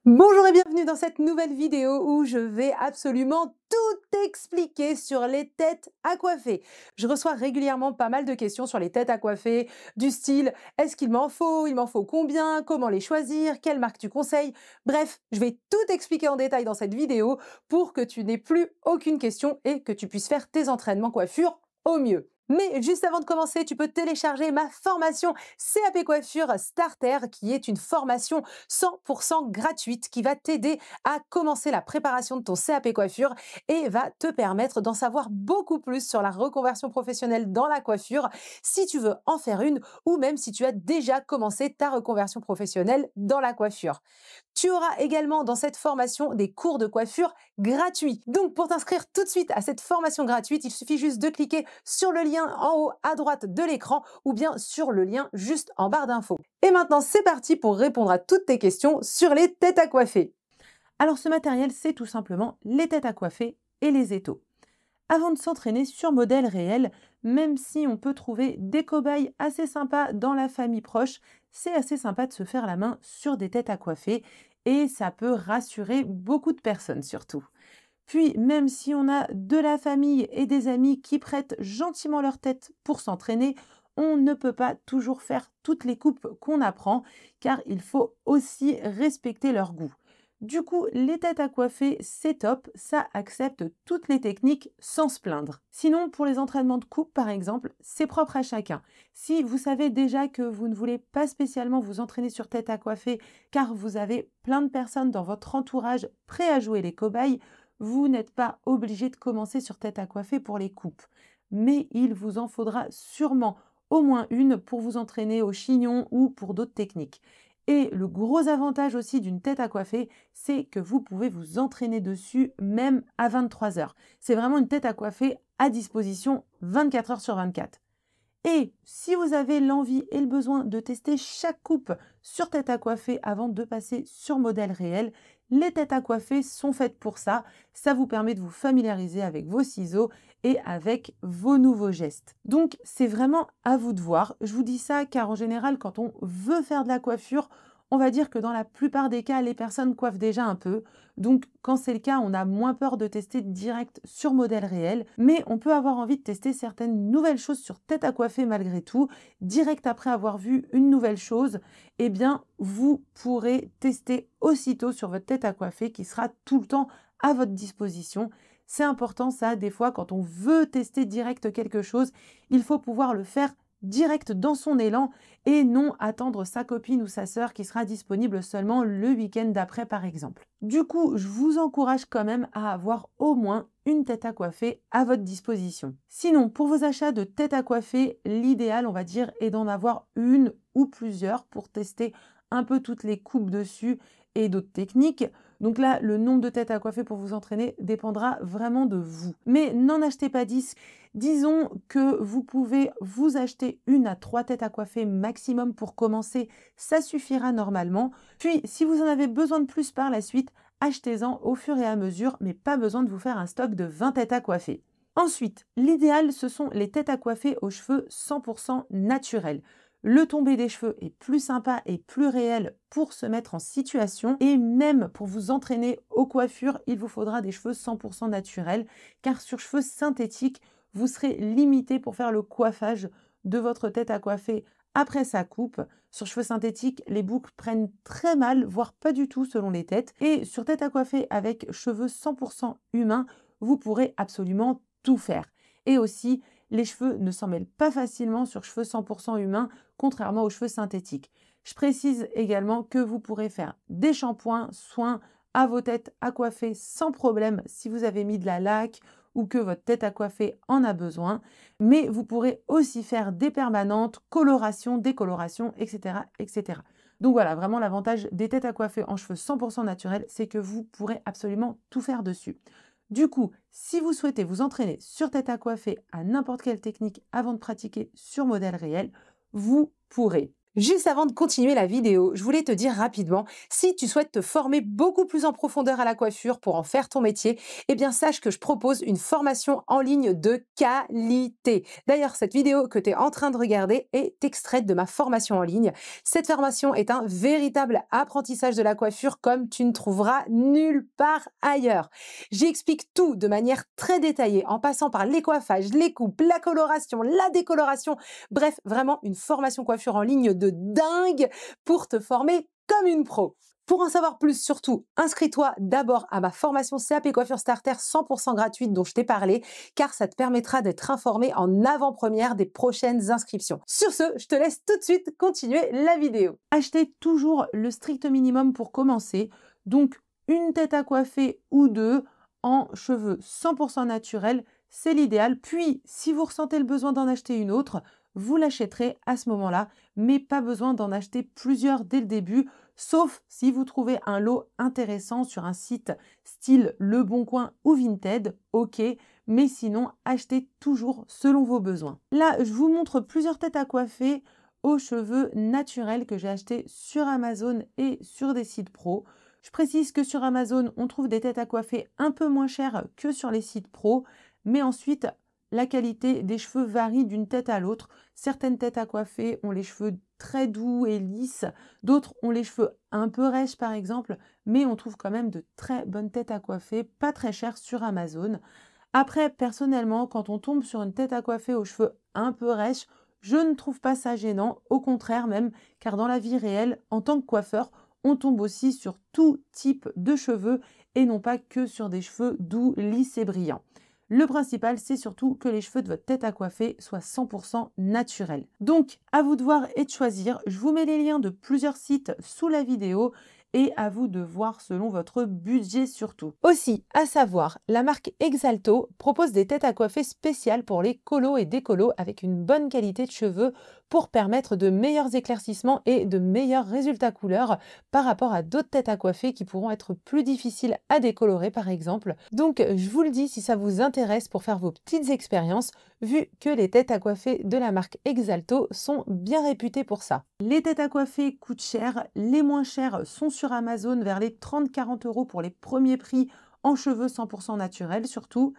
Bonjour et bienvenue dans cette nouvelle vidéo où je vais absolument tout expliquer sur les têtes à coiffer. Je reçois régulièrement pas mal de questions sur les têtes à coiffer, du style est-ce qu'il m'en faut, il m'en faut combien, comment les choisir, quelle marque tu conseilles. Bref, je vais tout expliquer en détail dans cette vidéo pour que tu n'aies plus aucune question et que tu puisses faire tes entraînements coiffure au mieux. Mais juste avant de commencer, tu peux télécharger ma formation CAP Coiffure Starter qui est une formation 100% gratuite qui va t'aider à commencer la préparation de ton CAP coiffure et va te permettre d'en savoir beaucoup plus sur la reconversion professionnelle dans la coiffure si tu veux en faire une ou même si tu as déjà commencé ta reconversion professionnelle dans la coiffure. Tu auras également dans cette formation des cours de coiffure gratuits. Donc pour t'inscrire tout de suite à cette formation gratuite, il suffit juste de cliquer sur le lien en haut à droite de l'écran ou bien sur le lien juste en barre d'infos. Et maintenant, c'est parti pour répondre à toutes tes questions sur les têtes à coiffer. Alors ce matériel, c'est tout simplement les têtes à coiffer et les étaux. Avant de s'entraîner sur modèle réel, même si on peut trouver des cobayes assez sympas dans la famille proche, c'est assez sympa de se faire la main sur des têtes à coiffer et ça peut rassurer beaucoup de personnes surtout. Puis, même si on a de la famille et des amis qui prêtent gentiment leur tête pour s'entraîner, on ne peut pas toujours faire toutes les coupes qu'on apprend, car il faut aussi respecter leur goût. Du coup, les têtes à coiffer, c'est top, ça accepte toutes les techniques sans se plaindre. Sinon, pour les entraînements de coupe, par exemple, c'est propre à chacun. Si vous savez déjà que vous ne voulez pas spécialement vous entraîner sur tête à coiffer, car vous avez plein de personnes dans votre entourage prêts à jouer les cobayes, vous n'êtes pas obligé de commencer sur tête à coiffer pour les coupes. Mais il vous en faudra sûrement au moins une pour vous entraîner au chignon ou pour d'autres techniques. Et le gros avantage aussi d'une tête à coiffer, c'est que vous pouvez vous entraîner dessus même à 23 heures. C'est vraiment une tête à coiffer à disposition 24 heures sur 24. Et si vous avez l'envie et le besoin de tester chaque coupe sur tête à coiffer avant de passer sur modèle réel, les têtes à coiffer sont faites pour ça. Ça vous permet de vous familiariser avec vos ciseaux et avec vos nouveaux gestes. Donc c'est vraiment à vous de voir. Je vous dis ça car en général, quand on veut faire de la coiffure, on va dire que dans la plupart des cas, les personnes coiffent déjà un peu. Donc quand c'est le cas, on a moins peur de tester direct sur modèle réel, mais on peut avoir envie de tester certaines nouvelles choses sur tête à coiffer malgré tout. Direct après avoir vu une nouvelle chose, eh bien vous pourrez tester aussitôt sur votre tête à coiffer qui sera tout le temps à votre disposition. C'est important ça, des fois quand on veut tester direct quelque chose, il faut pouvoir le faire direct dans son élan et non attendre sa copine ou sa sœur qui sera disponible seulement le week-end d'après par exemple. Du coup, je vous encourage quand même à avoir au moins une tête à coiffer à votre disposition. Sinon, pour vos achats de tête à coiffer, l'idéal, on va dire, est d'en avoir une ou plusieurs pour tester un peu toutes les coupes dessus et d'autres techniques. Donc là, le nombre de têtes à coiffer pour vous entraîner dépendra vraiment de vous. Mais n'en achetez pas 10. Disons que vous pouvez vous acheter 1 à 3 têtes à coiffer maximum pour commencer, ça suffira normalement. Puis, si vous en avez besoin de plus par la suite, achetez-en au fur et à mesure, mais pas besoin de vous faire un stock de 20 têtes à coiffer. Ensuite, l'idéal, ce sont les têtes à coiffer aux cheveux 100% naturels. Le tombé des cheveux est plus sympa et plus réel pour se mettre en situation. Et même pour vous entraîner aux coiffures, il vous faudra des cheveux 100% naturels. Car sur cheveux synthétiques, vous serez limité pour faire le coiffage de votre tête à coiffer après sa coupe. Sur cheveux synthétiques, les boucles prennent très mal, voire pas du tout selon les têtes. Et sur tête à coiffer avec cheveux 100% humains, vous pourrez absolument tout faire. Et aussi, les cheveux ne s'en mêlent pas facilement sur cheveux 100% humains, contrairement aux cheveux synthétiques. Je précise également que vous pourrez faire des shampoings, soins à vos têtes à coiffer sans problème si vous avez mis de la laque ou que votre tête à coiffer en a besoin. Mais vous pourrez aussi faire des permanentes, coloration, décoloration, etc., etc. Donc voilà, vraiment l'avantage des têtes à coiffer en cheveux 100% naturels, c'est que vous pourrez absolument tout faire dessus. Du coup, si vous souhaitez vous entraîner sur tête à coiffer à n'importe quelle technique avant de pratiquer sur modèle réel, vous pourrez. Juste avant de continuer la vidéo, je voulais te dire rapidement, si tu souhaites te former beaucoup plus en profondeur à la coiffure pour en faire ton métier, eh bien sache que je propose une formation en ligne de qualité. D'ailleurs, cette vidéo que tu es en train de regarder est extraite de ma formation en ligne. Cette formation est un véritable apprentissage de la coiffure comme tu ne trouveras nulle part ailleurs. J'y explique tout de manière très détaillée, en passant par les coiffages, les coupes, la coloration, la décoloration. Bref, vraiment une formation coiffure en ligne de dingue pour te former comme une pro. Pour en savoir plus, surtout, inscris-toi d'abord à ma formation CAP Coiffure Starter 100% gratuite dont je t'ai parlé, car ça te permettra d'être informé en avant-première des prochaines inscriptions. Sur ce, je te laisse tout de suite continuer la vidéo. Achetez toujours le strict minimum pour commencer, donc une tête à coiffer ou deux en cheveux 100% naturels, c'est l'idéal. Puis, si vous ressentez le besoin d'en acheter une autre, vous l'achèterez à ce moment-là, mais pas besoin d'en acheter plusieurs dès le début, sauf si vous trouvez un lot intéressant sur un site style Le Bon Coin ou Vinted, ok, mais sinon, achetez toujours selon vos besoins. Là, je vous montre plusieurs têtes à coiffer aux cheveux naturels que j'ai achetés sur Amazon et sur des sites pro. Je précise que sur Amazon, on trouve des têtes à coiffer un peu moins chères que sur les sites pro, mais ensuite, la qualité des cheveux varie d'une tête à l'autre. Certaines têtes à coiffer ont les cheveux très doux et lisses, d'autres ont les cheveux un peu rêches par exemple, mais on trouve quand même de très bonnes têtes à coiffer, pas très chères sur Amazon. Après, personnellement, quand on tombe sur une tête à coiffer aux cheveux un peu rêches, je ne trouve pas ça gênant, au contraire même, car dans la vie réelle, en tant que coiffeur, on tombe aussi sur tout type de cheveux et non pas que sur des cheveux doux, lisses et brillants. Le principal, c'est surtout que les cheveux de votre tête à coiffer soient 100% naturels. Donc, à vous de voir et de choisir. Je vous mets les liens de plusieurs sites sous la vidéo et à vous de voir selon votre budget surtout. Aussi, à savoir, la marque Exalto propose des têtes à coiffer spéciales pour les colos et décolos avec une bonne qualité de cheveux pour permettre de meilleurs éclaircissements et de meilleurs résultats couleurs par rapport à d'autres têtes à coiffer qui pourront être plus difficiles à décolorer par exemple. Donc je vous le dis si ça vous intéresse pour faire vos petites expériences, vu que les têtes à coiffer de la marque Exalto sont bien réputées pour ça. Les têtes à coiffer coûtent cher, les moins chères sont sur Amazon vers les 30-40 € pour les premiers prix en cheveux 100% naturels surtout.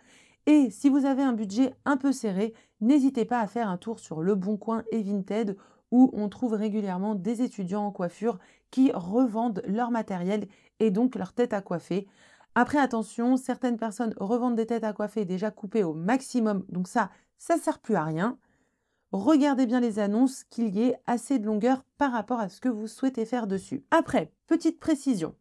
Et si vous avez un budget un peu serré, n'hésitez pas à faire un tour sur Le Bon Coin et Vinted où on trouve régulièrement des étudiants en coiffure qui revendent leur matériel et donc leur tête à coiffer. Après, attention, certaines personnes revendent des têtes à coiffer déjà coupées au maximum, donc ça ne sert plus à rien. Regardez bien les annonces, qu'il y ait assez de longueur par rapport à ce que vous souhaitez faire dessus. Après, petite précision,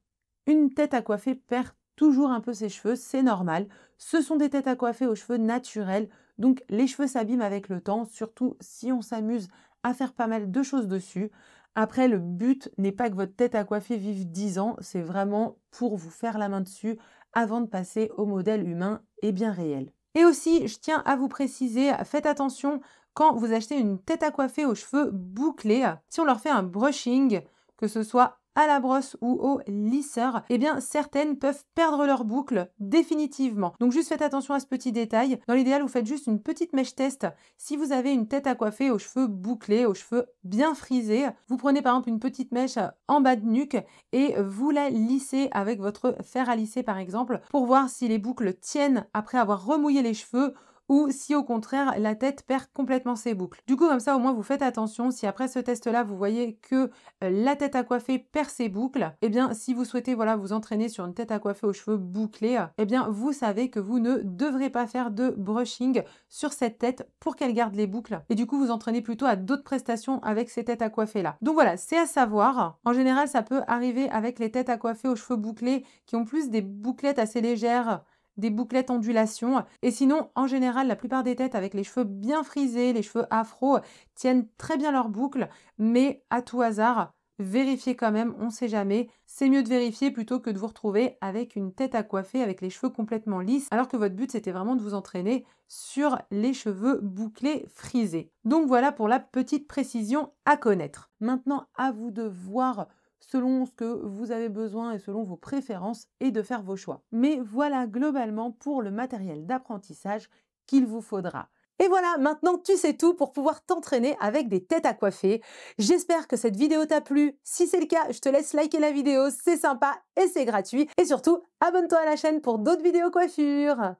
une tête à coiffer perd toujours un peu ses cheveux, c'est normal. Ce sont des têtes à coiffer aux cheveux naturels, donc les cheveux s'abîment avec le temps, surtout si on s'amuse à faire pas mal de choses dessus. Après, le but n'est pas que votre tête à coiffer vive 10 ans, c'est vraiment pour vous faire la main dessus avant de passer au modèle humain et bien réel. Et aussi, je tiens à vous préciser, faites attention quand vous achetez une tête à coiffer aux cheveux bouclés. Si on leur fait un brushing, que ce soit à la brosse ou au lisseur, eh bien certaines peuvent perdre leur boucle définitivement. Donc juste faites attention à ce petit détail. Dans l'idéal, vous faites juste une petite mèche test. Si vous avez une tête à coiffer aux cheveux bouclés, aux cheveux bien frisés, vous prenez par exemple une petite mèche en bas de nuque et vous la lissez avec votre fer à lisser par exemple pour voir si les boucles tiennent après avoir remouillé les cheveux ou si au contraire la tête perd complètement ses boucles. Du coup, comme ça au moins vous faites attention. Si après ce test-là vous voyez que la tête à coiffer perd ses boucles, eh bien si vous souhaitez voilà vous entraîner sur une tête à coiffer aux cheveux bouclés, eh bien vous savez que vous ne devrez pas faire de brushing sur cette tête pour qu'elle garde les boucles et du coup vous entraînez plutôt à d'autres prestations avec ces têtes à coiffer là. Donc voilà, c'est à savoir. En général, ça peut arriver avec les têtes à coiffer aux cheveux bouclés qui ont plus des bouclettes assez légères, des bouclettes ondulations. Et sinon, en général, la plupart des têtes avec les cheveux bien frisés, les cheveux afro, tiennent très bien leurs boucles, mais à tout hasard, vérifiez quand même, on ne sait jamais. C'est mieux de vérifier plutôt que de vous retrouver avec une tête à coiffer avec les cheveux complètement lisses, alors que votre but c'était vraiment de vous entraîner sur les cheveux bouclés frisés. Donc voilà pour la petite précision à connaître. Maintenant, à vous de voir selon ce que vous avez besoin et selon vos préférences et de faire vos choix. Mais voilà globalement pour le matériel d'apprentissage qu'il vous faudra. Et voilà, maintenant tu sais tout pour pouvoir t'entraîner avec des têtes à coiffer. J'espère que cette vidéo t'a plu. Si c'est le cas, je te laisse liker la vidéo, c'est sympa et c'est gratuit. Et surtout, abonne-toi à la chaîne pour d'autres vidéos coiffure.